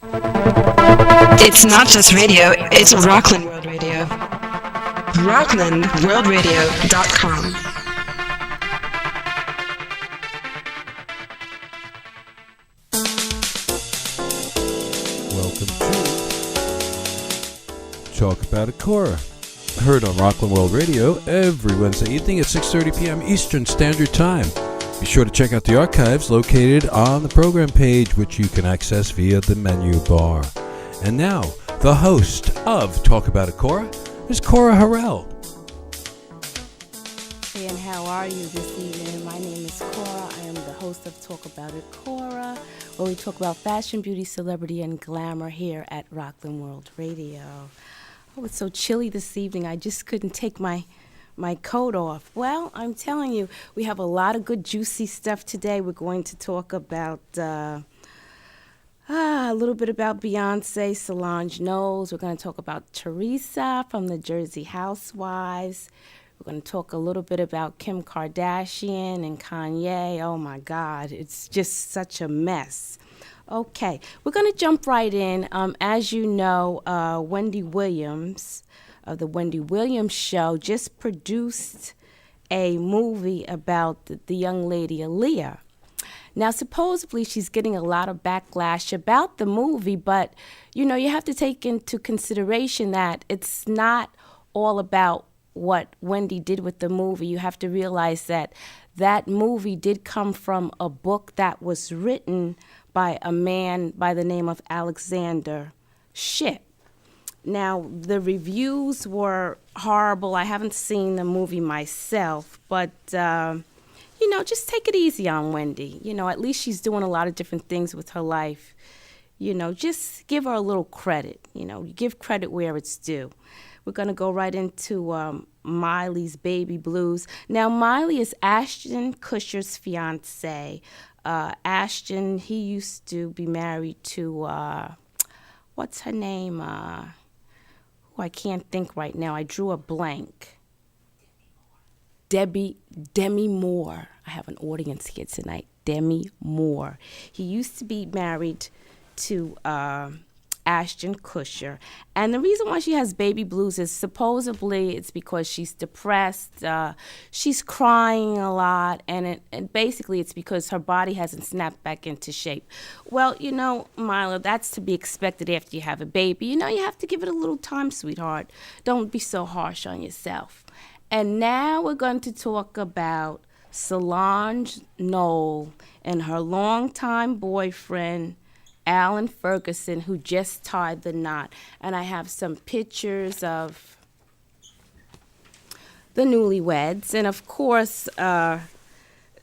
It's not just radio, it's Rockland World Radio. RocklandWorldRadio.com. Welcome to Talk About It, Cora. Heard on Rockland World Radio every Wednesday evening at 6:30 p.m. Eastern Standard Time. Be sure to check out the archives located on the program page, which you can access via the menu bar. And now, the host of Talk About It, Cora, is Cora Harrell. Hey, and how are you this evening? My name is Cora. I am the host of Talk About It, Cora, where we talk about fashion, beauty, celebrity, and glamour here at Rockland World Radio. Oh, it's so chilly this evening. I just couldn't take my coat off. Well, I'm telling you, we have a lot of good juicy stuff today. We're going to talk about a little bit about Beyonce, Solange Knowles. We're going to talk about Teresa from the Jersey Housewives. We're going to talk a little bit about Kim Kardashian and Kanye. Oh my God, it's just such a mess. Okay, we're going to jump right in. As you know, Wendy Williams of the Wendy Williams Show just produced a movie about the young lady Aaliyah. Now, supposedly she's getting a lot of backlash about the movie, but, you know, you have to take into consideration that it's not all about what Wendy did with the movie. You have to realize that that movie did come from a book that was written by a man by the name of Alexander Shipp. Now, the reviews were horrible. I haven't seen the movie myself, but, you know, just take it easy on Wendy. You know, at least she's doing a lot of different things with her life. You know, just give her a little credit. You know, give credit where it's due. We're going to go right into Miley's Baby Blues. Now, Miley is Ashton Kutcher's fiance. Ashton, he used to be married to, what's her name? I can't think right now. I drew a blank. Demi Moore. I have an audience here tonight. Demi Moore. He used to be married to Ashton Kutcher. And the reason why she has baby blues is supposedly it's because she's depressed. She's crying a lot. And basically it's because her body hasn't snapped back into shape. Well, you know, Mila, that's to be expected after you have a baby. You know, you have to give it a little time, sweetheart. Don't be so harsh on yourself. And now we're going to talk about Solange Knowles and her longtime boyfriend, Alan Ferguson, who just tied the knot. And I have some pictures of the newlyweds. And of course,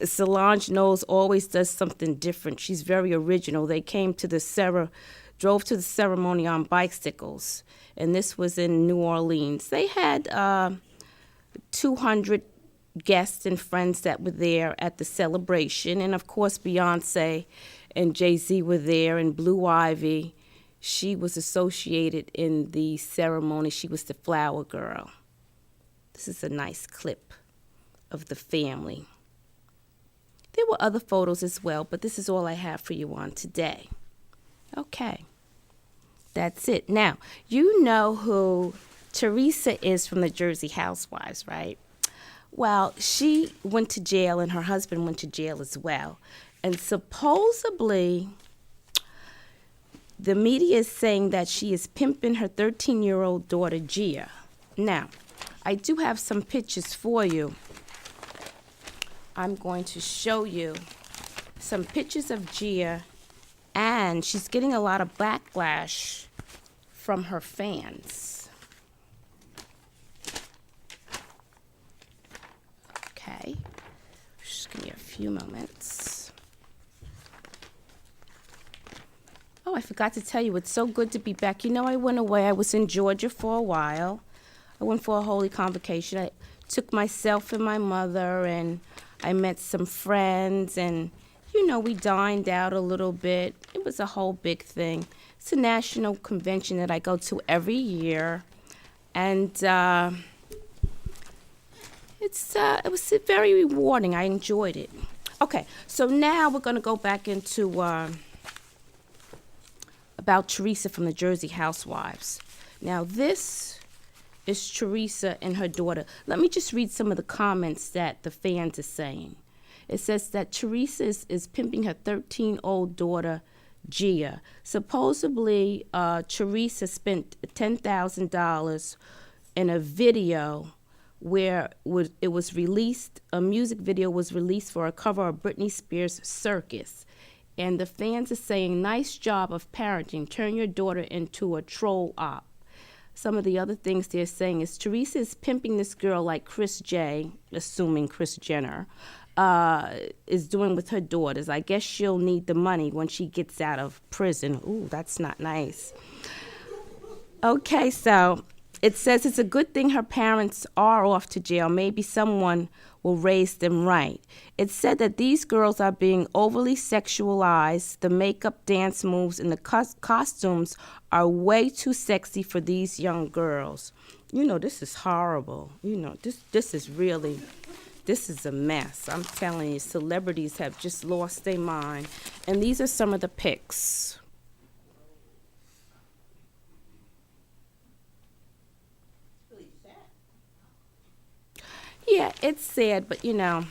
Solange Knowles always does something different. She's very original. They drove to the ceremony on bicycles. And this was in New Orleans. They had 200 guests and friends that were there at the celebration. And of course, Beyonce and Jay-Z were there, and Blue Ivy, she was associated in the ceremony. She was the flower girl. This is a nice clip of the family. There were other photos as well, but this is all I have for you on today. Okay, that's it. Now, you know who Teresa is from the Jersey Housewives, right? Well, she went to jail, and her husband went to jail as well. And supposedly, the media is saying that she is pimping her 13-year-old daughter, Gia. Now, I do have some pictures for you. I'm going to show you some pictures of Gia, and she's getting a lot of backlash from her fans. Okay, just give me a few moments. Oh, I forgot to tell you, it's so good to be back. You know, I went away. I was in Georgia for a while. I went for a holy convocation. I took myself and my mother, and I met some friends, and, you know, we dined out a little bit. It was a whole big thing. It's a national convention that I go to every year, and it was very rewarding. I enjoyed it. Okay, so now we're going to go back into about Teresa from the Jersey Housewives. Now, this is Teresa and her daughter. Let me just read some of the comments that the fans are saying. It says that Teresa is pimping her 13-year-old daughter, Gia. Supposedly, Teresa spent $10,000 in a video where it was released, a music video was released for a cover of Britney Spears' Circus. And the fans are saying, nice job of parenting. Turn your daughter into a troll op. Some of the other things they're saying is Teresa is pimping this girl like Chris J, assuming Kris Jenner, is doing with her daughters. I guess she'll need the money when she gets out of prison. Ooh, that's not nice. Okay, so it says it's a good thing her parents are off to jail. Maybe someone will raise them right. It said that these girls are being overly sexualized. The makeup, dance moves, and the costumes are way too sexy for these young girls. You know, this is horrible. You know, this is really, this is a mess. I'm telling you, celebrities have just lost their mind. And these are some of the pics. Yeah, it's sad, but you know,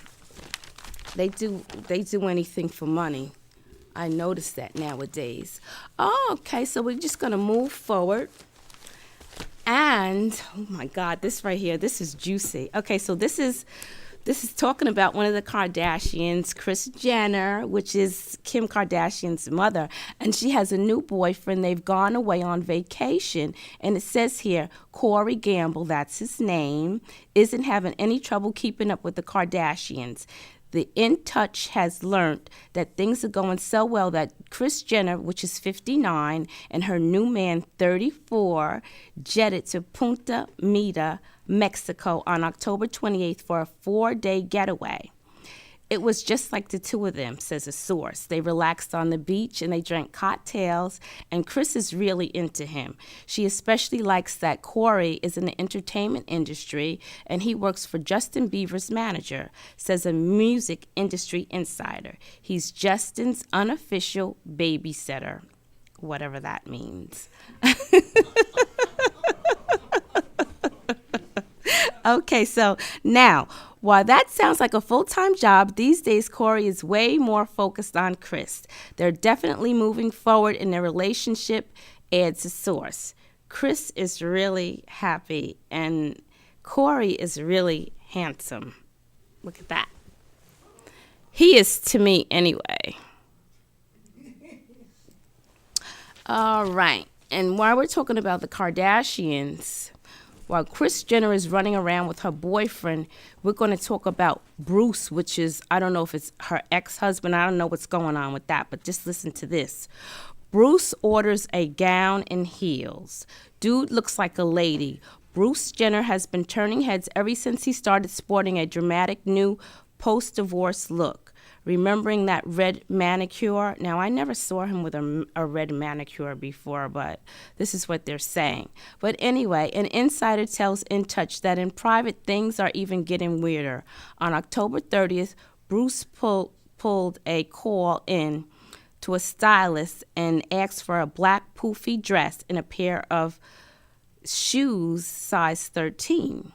they do anything for money. I notice that nowadays. Oh, okay, so we're just gonna move forward. And oh my God, this right here, this is juicy. Okay, so this is talking about one of the Kardashians, Kris Jenner, which is Kim Kardashian's mother, and she has a new boyfriend. They've gone away on vacation, and it says here, Corey Gamble, that's his name, isn't having any trouble keeping up with the Kardashians. The In Touch has learned that things are going so well that Kris Jenner, which is 59, and her new man, 34, jetted to Punta Mita, Mexico on October 28th for a 4-day getaway. It was just like the two of them, says a source. They relaxed on the beach and they drank cocktails, and Kris is really into him. She especially likes that Corey is in the entertainment industry and he works for Justin Bieber's manager, says a music industry insider. He's Justin's unofficial babysitter, whatever that means. Okay, so now, while that sounds like a full-time job, these days Corey is way more focused on Kris. They're definitely moving forward in their relationship, adds a source. Kris is really happy, and Corey is really handsome. Look at that. He is to me anyway. All right, and while we're talking about the Kardashians, while Kris Jenner is running around with her boyfriend, we're going to talk about Bruce, which is, I don't know if it's her ex-husband. I don't know what's going on with that, but just listen to this. Bruce orders a gown and heels. Dude looks like a lady. Bruce Jenner has been turning heads ever since he started sporting a dramatic new post-divorce look. Remembering that red manicure? Now, I never saw him with a red manicure before, but this is what they're saying. But anyway, an insider tells In Touch that in private, things are even getting weirder. On October 30th, Bruce pulled a call in to a stylist and asked for a black poofy dress and a pair of shoes size 13.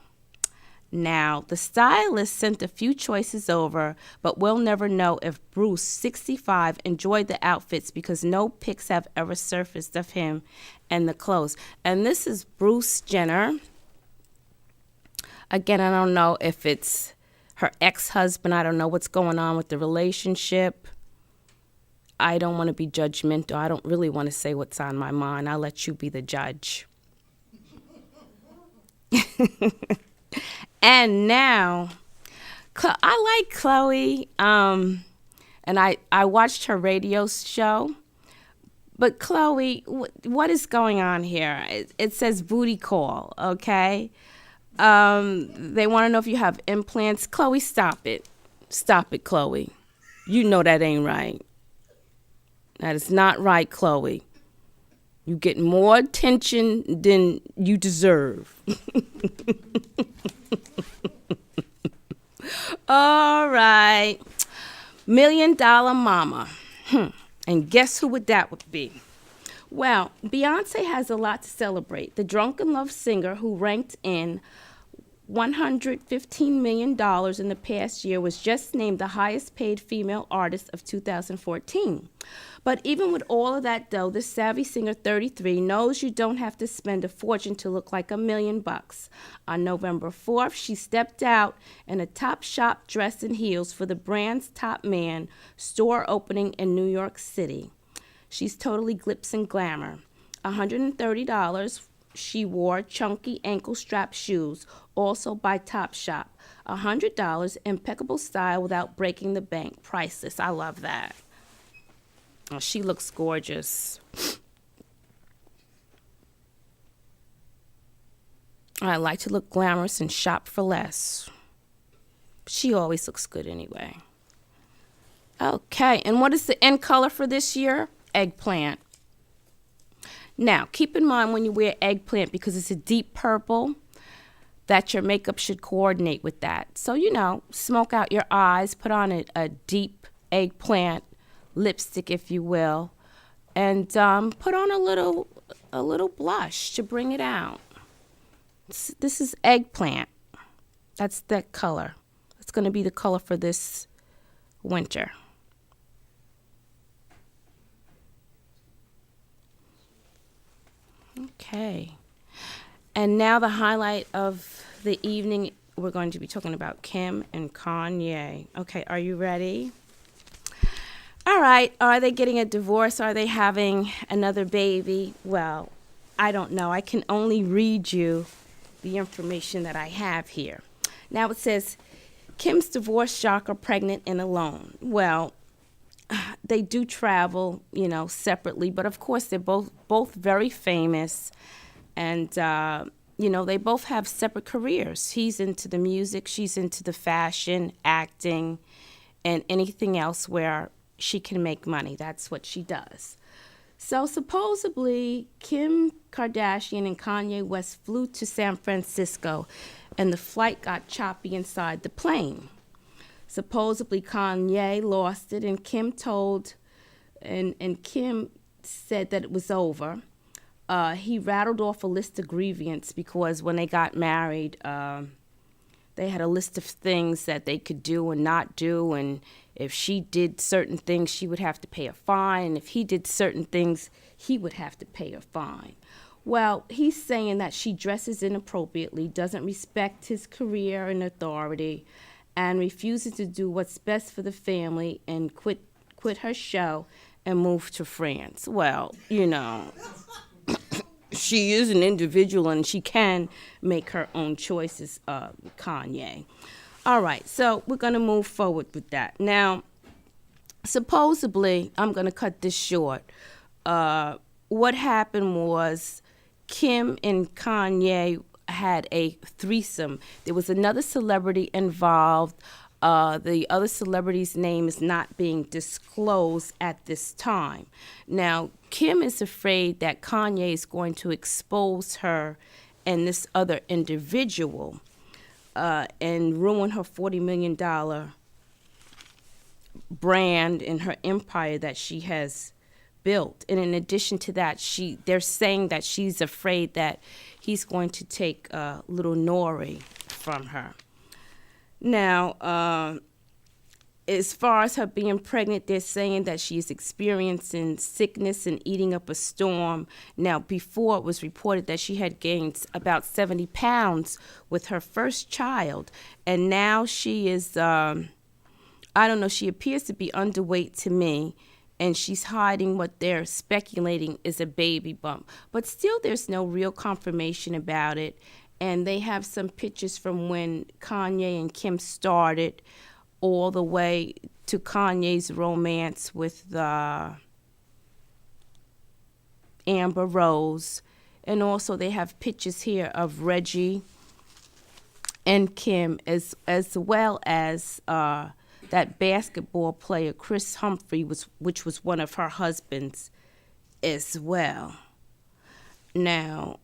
Now, the stylist sent a few choices over, but we'll never know if Bruce, 65, enjoyed the outfits because no pics have ever surfaced of him and the clothes. And this is Bruce Jenner. Again, I don't know if it's her ex-husband. I don't know what's going on with the relationship. I don't want to be judgmental. I don't really want to say what's on my mind. I'll let you be the judge. And now, I like Chloe, and I watched her radio show. But Chloe, what is going on here? It says booty call, okay? They want to know if you have implants. Chloe, stop it. Stop it, Chloe. You know that ain't right. That is not right, Chloe. You get more attention than you deserve. All right. $1 Million Mama. And guess who that would be? Well, Beyonce has a lot to celebrate. The Drunken Love singer, who ranked in $115 million in the past year, was just named the highest paid female artist of 2014. But even with all of that, though, this savvy singer, 33, knows you don't have to spend a fortune to look like $1,000,000. On November 4th, she stepped out in a Topshop dress and heels for the brand's Top Man store opening in New York City. She's totally glitz and glamour. $130. She wore chunky ankle strap shoes, also by Topshop. $100, impeccable style without breaking the bank. Priceless. I love that. Oh, she looks gorgeous. I like to look glamorous and shop for less. She always looks good anyway. Okay, and what is the end color for this year? Eggplant. Now, keep in mind when you wear eggplant, because it's a deep purple, that your makeup should coordinate with that. So, smoke out your eyes, put on a deep eggplant lipstick, if you will, and put on a little blush to bring it out. This is eggplant. That's that color. It's going to be the color for this winter. Okay. And now the highlight of the evening, we're going to be talking about Kim and Kanye. Okay, are you ready? All right, are they getting a divorce? Are they having another baby? Well, I don't know. I can only read you the information that I have here. Now it says, Kim's divorce shocker, pregnant and alone. Well, they do travel, separately, but of course they're both very famous, and they both have separate careers. He's into the music, she's into the fashion, acting, and anything else where she can make money. That's what she does. So supposedly Kim Kardashian and Kanye West flew to San Francisco, and the flight got choppy inside the plane. Supposedly Kanye lost it, and Kim Kim said that it was over. He rattled off a list of grievances because when they got married, they had a list of things that they could do and not do, and if she did certain things, she would have to pay a fine, and if he did certain things, he would have to pay a fine. Well, he's saying that she dresses inappropriately, doesn't respect his career and authority, and refuses to do what's best for the family, and quit her show and move to France. Well, she is an individual and she can make her own choices, Kanye. All right, so we're going to move forward with that. Now, supposedly, I'm going to cut this short. What happened was Kim and Kanye had a threesome. There was another celebrity involved. The other celebrity's name is not being disclosed at this time. Now, Kim is afraid that Kanye is going to expose her and this other individual and ruin her $40 million brand and her empire that she has built. And in addition to that, they're saying that she's afraid that he's going to take little Nori from her. Now, as far as her being pregnant, they're saying that she's experiencing sickness and eating up a storm. Now, before it was reported that she had gained about 70 pounds with her first child, and now she is, she appears to be underweight to me, and she's hiding what they're speculating is a baby bump. But still, there's no real confirmation about it. And they have some pictures from when Kanye and Kim started all the way to Kanye's romance with Amber Rose. And also they have pictures here of Reggie and Kim, as well as that basketball player, Chris Humphrey, which was one of her husbands as well. Now,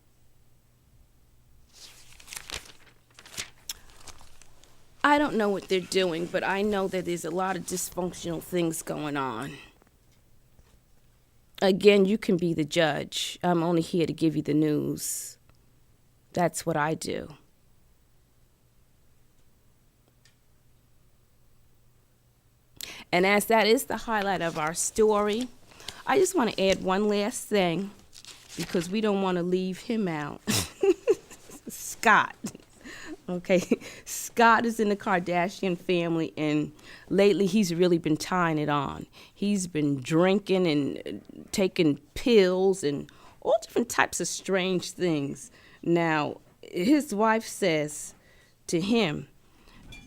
I don't know what they're doing, but I know that there's a lot of dysfunctional things going on. Again, you can be the judge. I'm only here to give you the news. That's what I do. And as that is the highlight of our story, I just want to add one last thing because we don't want to leave him out. Scott. Okay, Scott is in the Kardashian family, and lately he's really been tying it on. He's been drinking and taking pills and all different types of strange things. Now, his wife says to him,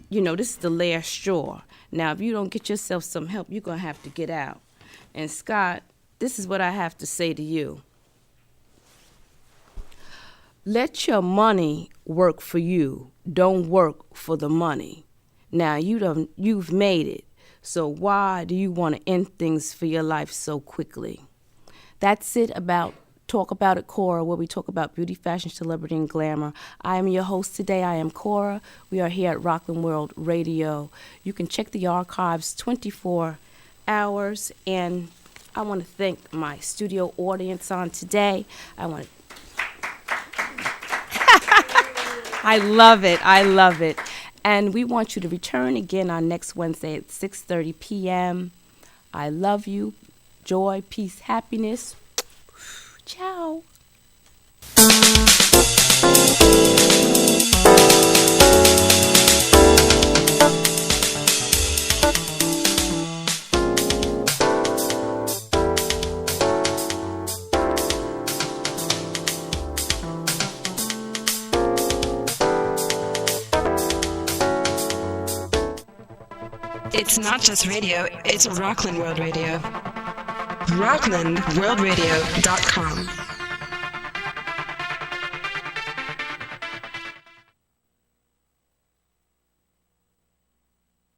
you know, this is the last straw. Now, if you don't get yourself some help, you're going to have to get out. And Scott, this is what I have to say to you. Let your money work for you. Don't work for the money. Now, you've made it. So why do you want to end things for your life so quickly? That's it about Talk About It, Cora, where we talk about beauty, fashion, celebrity, and glamour. I am your host today. I am Cora. We are here at Rockland World Radio. You can check the archives 24 hours. And I want to thank my studio audience on today. I love it. I love it. And we want you to return again on next Wednesday at 6:30 p.m. I love you. Joy, peace, happiness. Ciao. It's not just radio, it's Rockland World Radio. RocklandWorldRadio.com